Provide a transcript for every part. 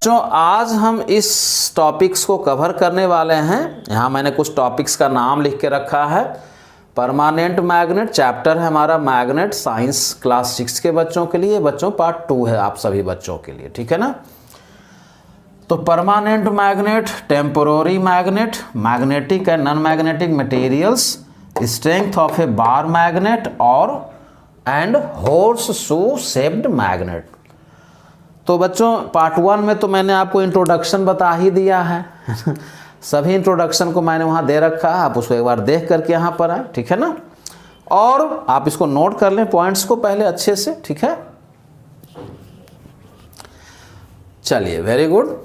बच्चों आज हम इस टॉपिक्स को कवर करने वाले हैं। यहाँ मैंने कुछ टॉपिक्स का नाम लिख के रखा है। परमानेंट मैग्नेट चैप्टर है हमारा मैग्नेट, साइंस क्लास 6 के बच्चों के लिए। बच्चों पार्ट 2 है आप सभी बच्चों के लिए, ठीक है ना। तो permanent magnet, temporary magnet, magnetic and non magnetic materials, strength of a bar magnet और and horse shoe shaped magnet. तो बच्चों पार्ट 1 में तो मैंने आपको इंट्रोडक्शन बता ही दिया है सभी इंट्रोडक्शन को मैंने वहाँ दे रखा है, आप उसको एक बार देख करके यहाँ पर आए, ठीक है ना। और आप इसको नोट कर लें पॉइंट्स को पहले अच्छे से, ठीक है। चलिए वेरी गुड।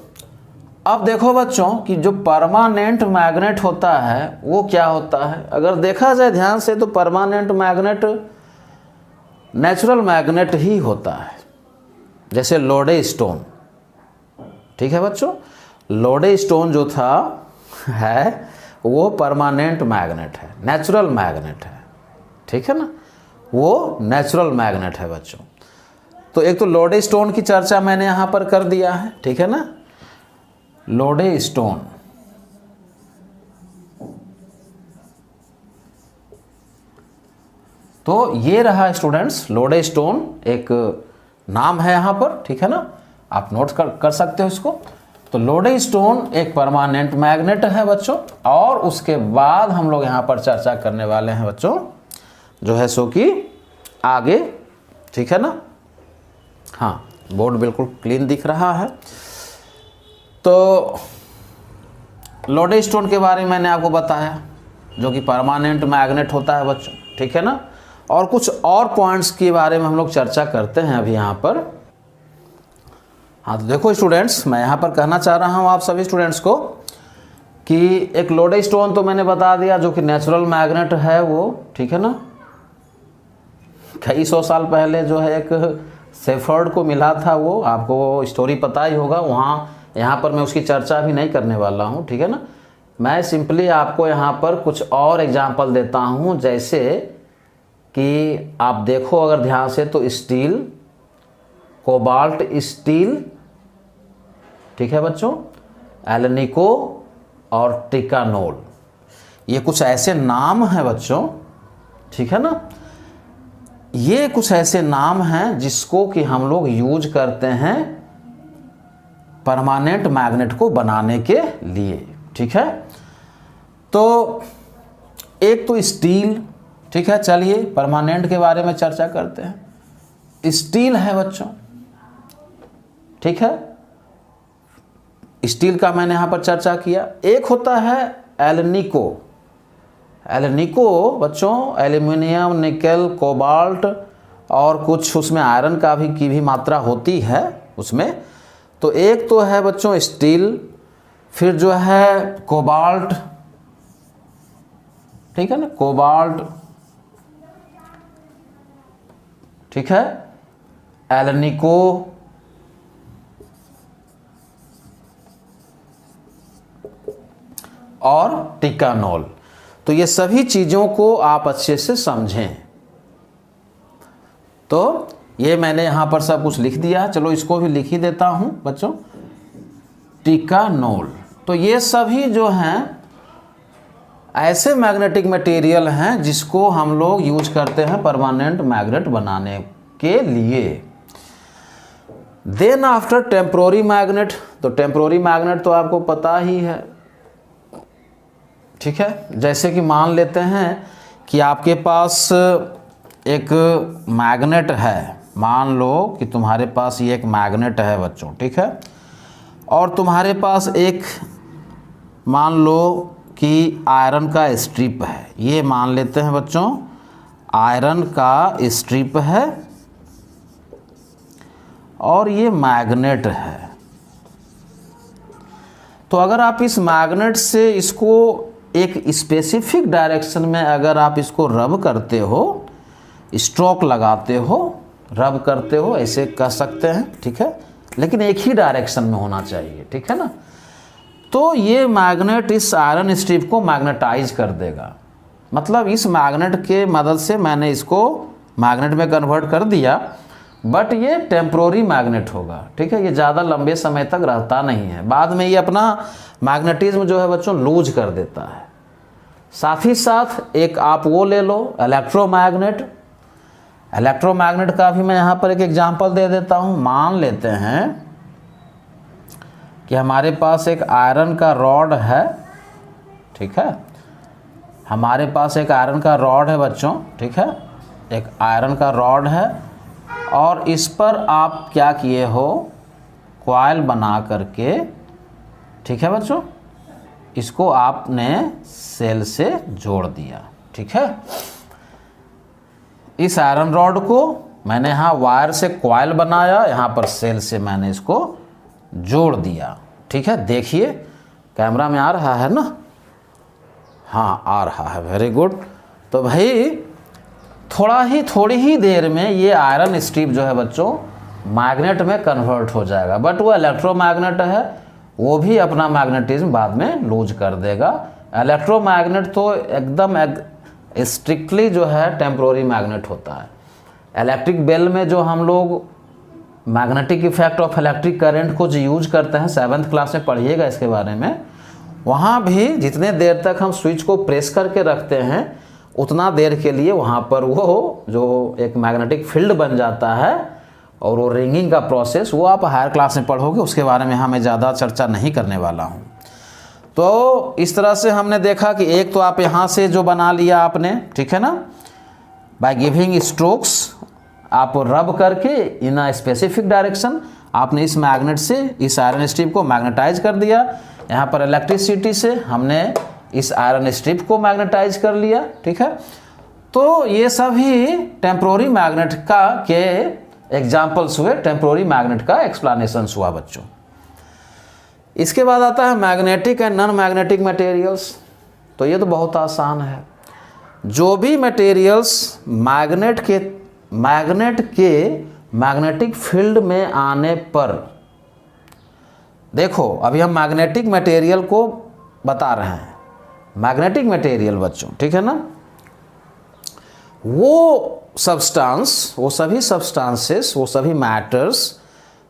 अब देखो बच्चों कि जो परमानेंट मैग्नेट होता है वो क्या होता है। अगर देखा जाए ध्यान से तो परमानेंट मैग्नेट नेचुरल मैग्नेट ही होता है, जैसे लोडे स्टोन, ठीक है बच्चों। लोडे स्टोन जो था है वो परमानेंट मैग्नेट है, नेचुरल मैग्नेट है, ठीक है ना, वो नेचुरल मैग्नेट है बच्चों। तो एक तो लोडे स्टोन की चर्चा मैंने यहाँ पर कर दिया है, ठीक है ना। लोडे स्टोन, तो ये रहा स्टूडेंट्स, लोडे स्टोन एक नाम है यहाँ पर, ठीक है ना, आप नोट कर सकते हो इसको। तो लोडे स्टोन एक परमानेंट मैग्नेट है बच्चों। और उसके बाद हम लोग यहाँ पर चर्चा करने वाले हैं बच्चों जो है सो कि आगे, ठीक है ना। हाँ, बोर्ड बिल्कुल क्लीन दिख रहा है। तो लोडे स्टोन के बारे में मैंने आपको बताया जो कि परमानेंट मैग्नेट होता है बच्चों, ठीक है ना। और कुछ और पॉइंट्स के बारे में हम लोग चर्चा करते हैं अभी यहाँ पर। हाँ तो देखो स्टूडेंट्स, मैं यहाँ पर कहना चाह रहा हूँ आप सभी स्टूडेंट्स को कि एक लोडे स्टोन तो मैंने बता दिया जो कि नेचुरल मैग्नेट है वो, ठीक है ना। कई सौ साल पहले जो है एक सेफर्ड को मिला था वो, आपको वो स्टोरी पता ही होगा। वहाँ यहाँ पर मैं उसकी चर्चा भी नहीं करने वाला हूँ, ठीक है ना। मैं सिंपली आपको यहाँ पर कुछ और एग्जाम्पल देता हूँ, जैसे कि आप देखो अगर ध्यान से तो स्टील, कोबाल्ट स्टील, ठीक है बच्चों, एलनिको और टिकानोल, ये कुछ ऐसे नाम हैं बच्चों, ठीक है ना। ये कुछ ऐसे नाम हैं जिसको कि हम लोग यूज करते हैं परमानेंट मैग्नेट को बनाने के लिए, ठीक है। तो एक तो स्टील, ठीक है। चलिए परमानेंट के बारे में चर्चा करते हैं। स्टील है बच्चों, ठीक है, स्टील का मैंने यहाँ पर चर्चा किया। एक होता है एलनिको। एलनिको बच्चों एल्युमिनियम, निकल, कोबाल्ट और कुछ उसमें आयरन का भी की भी मात्रा होती है उसमें। तो एक तो है बच्चों स्टील, फिर जो है कोबाल्ट, ठीक है ना, कोबाल्ट, ठीक है, एलनिको, और टिकानोल। तो ये सभी चीज़ों को आप अच्छे से समझें। तो ये मैंने यहाँ पर सब कुछ लिख दिया, चलो इसको भी लिख ही देता हूँ बच्चों, टिकानोल। तो ये सभी जो हैं ऐसे मैग्नेटिक मटेरियल हैं जिसको हम लोग यूज करते हैं परमानेंट मैग्नेट बनाने के लिए। देन आफ्टर टेम्पोररी मैग्नेट, तो टेम्पोररी मैग्नेट तो आपको पता ही है, ठीक है। जैसे कि मान लेते हैं कि आपके पास एक मैग्नेट है, मान लो कि तुम्हारे पास ये एक मैग्नेट है बच्चों, ठीक है। और तुम्हारे पास एक मान लो कि आयरन का स्ट्रिप है, ये मान लेते हैं बच्चों आयरन का स्ट्रिप है और ये मैग्नेट है। तो अगर आप इस मैग्नेट से इसको एक स्पेसिफिक डायरेक्शन में अगर आप इसको रब करते हो, स्ट्रोक लगाते हो, रब करते हो, ऐसे कह सकते हैं, ठीक है, लेकिन एक ही डायरेक्शन में होना चाहिए, ठीक है ना। तो ये मैग्नेट इस आयरन स्ट्रिप को मैग्नेटाइज कर देगा। मतलब इस मैग्नेट के मदद से मैंने इसको मैग्नेट में कन्वर्ट कर दिया बट ये टेम्प्रोरी मैग्नेट होगा, ठीक है। ये ज़्यादा लंबे समय तक रहता नहीं है, बाद में ये अपना मैग्नेटिज्म जो है बच्चों लूज कर देता है। साथ ही साथ एक आप वो ले लो इलेक्ट्रोमैग्नेट। इलेक्ट्रोमैग्नेट का भी मैं यहाँ पर एक एग्जांपल दे देता हूँ। मान लेते हैं कि हमारे पास एक आयरन का रॉड है, ठीक है। हमारे पास एक आयरन का रॉड है बच्चों, ठीक है। एक आयरन का रॉड है और इस पर आप क्या किए हो, कॉइल बना करके, ठीक है बच्चों, इसको आपने सेल से जोड़ दिया, ठीक है। इस आयरन रॉड को मैंने यहाँ वायर से कॉइल बनाया, यहाँ पर सेल से मैंने इसको जोड़ दिया, ठीक है। देखिए कैमरा में आ रहा है ना, हाँ आ रहा है, वेरी गुड। तो भाई थोड़ी ही देर में ये आयरन स्ट्रिप जो है बच्चों मैग्नेट में कन्वर्ट हो जाएगा, बट वो इलेक्ट्रोमैग्नेट है, वो भी अपना मैग्नेटिज्म बाद में लूज कर देगा। इलेक्ट्रोमैग्नेट तो एकदम स्ट्रिक्टली जो है टेम्प्रोरी मैग्नेट होता है। इलेक्ट्रिक बेल में जो हम लोग magnetic effect of electric current को जो यूज करते हैं, 7th क्लास में पढ़िएगा इसके बारे में, वहाँ भी जितने देर तक हम स्विच को प्रेस करके रखते हैं उतना देर के लिए वहाँ पर वो जो एक मैग्नेटिक फील्ड बन जाता है और वो रिंगिंग का प्रोसेस, वो आप हायर क्लास में पढ़ोगे, उसके बारे में मैं ज़्यादा चर्चा नहीं करने वाला हूँ। तो इस तरह से हमने देखा कि एक तो आप यहाँ से जो बना लिया आपने, ठीक है ना, बाय गिविंग स्ट्रोक्स, आप रब करके इन अ स्पेसिफिक डायरेक्शन आपने इस मैग्नेट से इस आयरन स्ट्रिप को मैग्नेटाइज कर दिया। यहाँ पर इलेक्ट्रिसिटी से हमने इस आयरन स्ट्रिप को मैग्नेटाइज कर लिया, ठीक है। तो ये सभी टेम्प्रोरी मैग्नेट का के एग्जाम्पल्स हुए, टेम्प्रोरी मैग्नेट का एक्सप्लेनेशंस हुआ बच्चों। इसके बाद आता है magnetic and non magnetic materials. तो ये तो बहुत आसान है। जो भी मटेरियल्स मैग्नेट के मैग्नेटिक फील्ड में आने पर, देखो अभी हम मैग्नेटिक मटेरियल को बता रहे हैं, मैग्नेटिक मटेरियल बच्चों, ठीक है ना, वो सब्सटेंस, वो सभी सब्सटेंसेस, वो सभी मैटर्स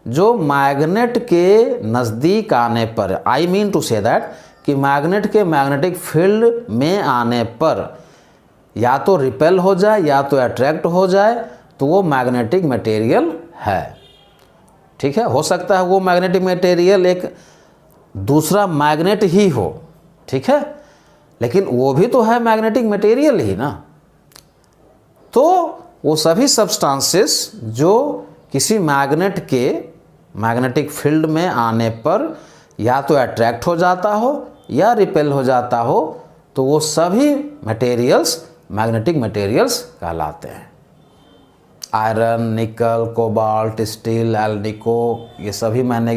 जो मैग्नेट के नज़दीक आने पर, I mean to say that कि मैग्नेट के मैग्नेटिक फील्ड में आने पर या तो रिपेल हो जाए या तो अट्रैक्ट हो जाए, तो वो मैग्नेटिक मटेरियल है, ठीक है। हो सकता है वो मैग्नेटिक मटेरियल एक दूसरा मैग्नेट ही हो, ठीक है, लेकिन वो भी तो है मैग्नेटिक मटेरियल ही ना। तो वो सभी सब्सटेंसेस जो किसी मैग्नेट के मैग्नेटिक फील्ड में आने पर या तो अट्रैक्ट हो जाता हो या रिपेल हो जाता हो, तो वो सभी मटेरियल्स मैग्नेटिक मटेरियल्स कहलाते हैं। आयरन, निकल, कोबाल्ट, स्टील, एल्निको, ये सभी मैंने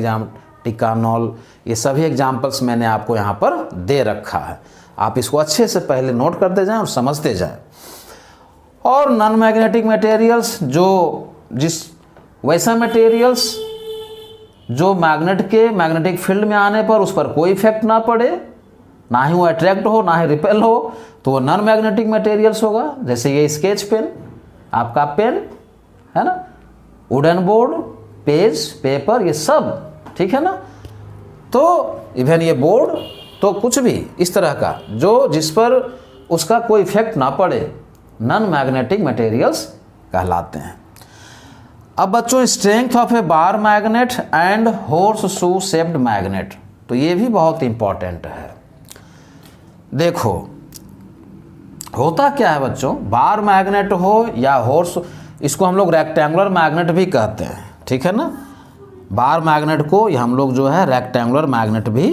टिकानॉल, ये सभी एग्जाम्पल्स मैंने आपको यहाँ पर दे रखा है। आप इसको अच्छे से पहले नोट करते जाएं और समझते जाएं। और नॉन मैग्नेटिक मटेरियल्स, जो वैसा मटेरियल्स जो मैग्नेट के मैग्नेटिक फील्ड में आने पर उस पर कोई इफेक्ट ना पड़े, ना ही वो अट्रैक्ट हो ना ही रिपेल हो, तो वो नॉन मैग्नेटिक मटेरियल्स होगा। जैसे ये स्केच पेन, आपका पेन है ना, वुडन बोर्ड, पेज, पेपर, ये सब, ठीक है ना। तो इवन ये बोर्ड, तो कुछ भी इस तरह का जो जिस पर उसका कोई इफेक्ट ना पड़े, नॉन मैग्नेटिक मटेरियल्स कहलाते हैं। अब बच्चों strength of a bar magnet and horse shoe shaped magnet, तो ये भी बहुत इंपॉर्टेंट है। देखो होता क्या है बच्चों, बार मैग्नेट हो या हॉर्स, इसको हम लोग रेक्टेंगुलर मैग्नेट भी कहते हैं, ठीक है ना। बार मैग्नेट को हम लोग जो है रेक्टेंगुलर मैग्नेट भी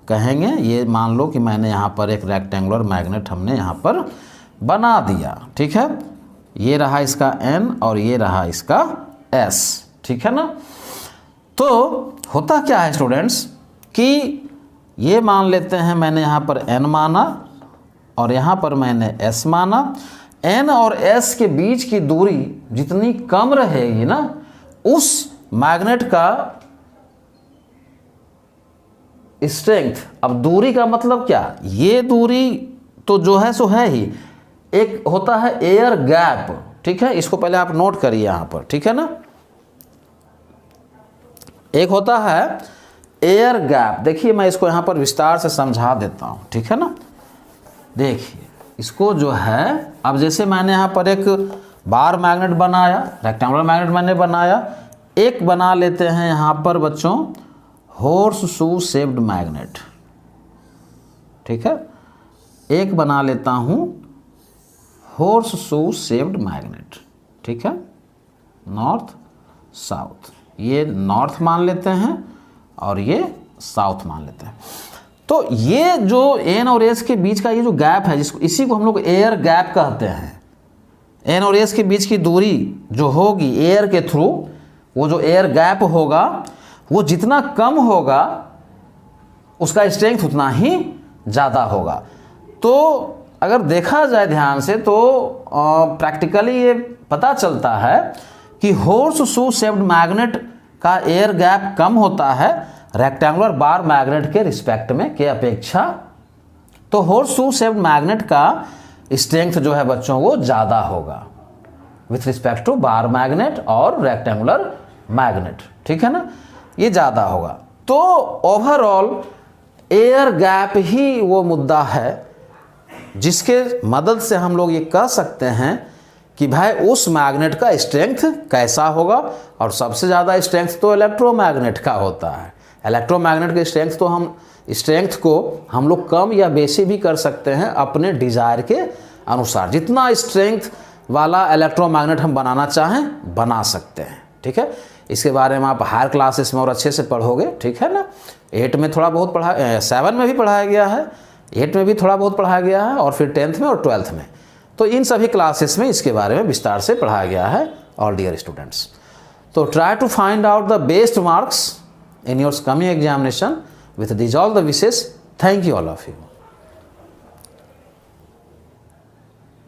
कहेंगे। ये मान लो कि मैंने यहाँ पर एक रेक्टेंगुलर मैग्नेट हमने यहाँ पर बना दिया, ठीक है। ये रहा इसका N और ये रहा इसका S, ठीक है ना। तो होता क्या है स्टूडेंट्स कि ये मान लेते हैं मैंने यहाँ पर N माना और यहाँ पर मैंने S माना। N और S के बीच की दूरी जितनी कम रहेगी ना, उस मैग्नेट का स्ट्रेंथ, अब दूरी का मतलब क्या, ये दूरी तो जो है सो है ही, एक होता है एयर गैप, ठीक है। इसको पहले आप नोट करिए यहाँ पर, ठीक है ना। एक होता है एयर गैप। देखिए मैं इसको यहाँ पर विस्तार से समझा देता हूँ, ठीक है ना। देखिए इसको जो है, अब जैसे मैंने यहाँ पर एक बार मैग्नेट बनाया, रेक्टेंगुलर मैग्नेट मैंने बनाया, एक बना लेते हैं यहाँ पर बच्चों हॉर्स शू शेप्ड मैग्नेट, ठीक है। एक बना लेता हूँ हॉर्स शू शेप्ड मैग्नेट, ठीक है, नॉर्थ साउथ, ये नॉर्थ मान लेते हैं और ये साउथ मान लेते हैं। तो ये जो एन और एस के बीच का ये जो गैप है, जिसको इसी को हम लोग एयर गैप कहते हैं। एन और एस के बीच की दूरी जो होगी एयर के थ्रू, वो जो एयर गैप होगा वो जितना कम होगा उसका स्ट्रेंथ उतना ही ज़्यादा होगा। तो अगर देखा जाए ध्यान से तो प्रैक्टिकली ये पता चलता है कि हॉर्स शू शेप्ड मैग्नेट का एयर गैप कम होता है रेक्टेंगुलर बार मैग्नेट के रिस्पेक्ट में के अपेक्षा। तो हॉर्स शू शेप्ड मैग्नेट का स्ट्रेंथ जो है बच्चों वो ज़्यादा होगा with respect to bar magnet और रेक्टेंगुलर मैग्नेट, ठीक है ना, ये ज़्यादा होगा। तो ओवरऑल एयर गैप ही वो मुद्दा है जिसके मदद से हम लोग ये कह सकते हैं कि भाई उस मैग्नेट का स्ट्रेंथ कैसा होगा। और सबसे ज़्यादा स्ट्रेंथ तो इलेक्ट्रोमैग्नेट का होता है। इलेक्ट्रोमैग्नेट के स्ट्रेंथ को हम लोग कम या बेसी भी कर सकते हैं अपने डिज़ायर के अनुसार। जितना स्ट्रेंथ वाला इलेक्ट्रोमैग्नेट हम बनाना चाहें बना सकते हैं, ठीक है। इसके बारे में आप हायर क्लासेस में और अच्छे से पढ़ोगे, ठीक है ना। 8 में थोड़ा बहुत पढ़ा, 7 में भी पढ़ाया गया है, 8 में भी थोड़ा बहुत पढ़ाया गया है और फिर 10th में और 12th में। तो इन सभी क्लासेस में इसके बारे में विस्तार से पढ़ाया गया है ऑल डियर स्टूडेंट्स। तो try to find out the best marks in your coming examination with these all the wishes. Thank you all of you.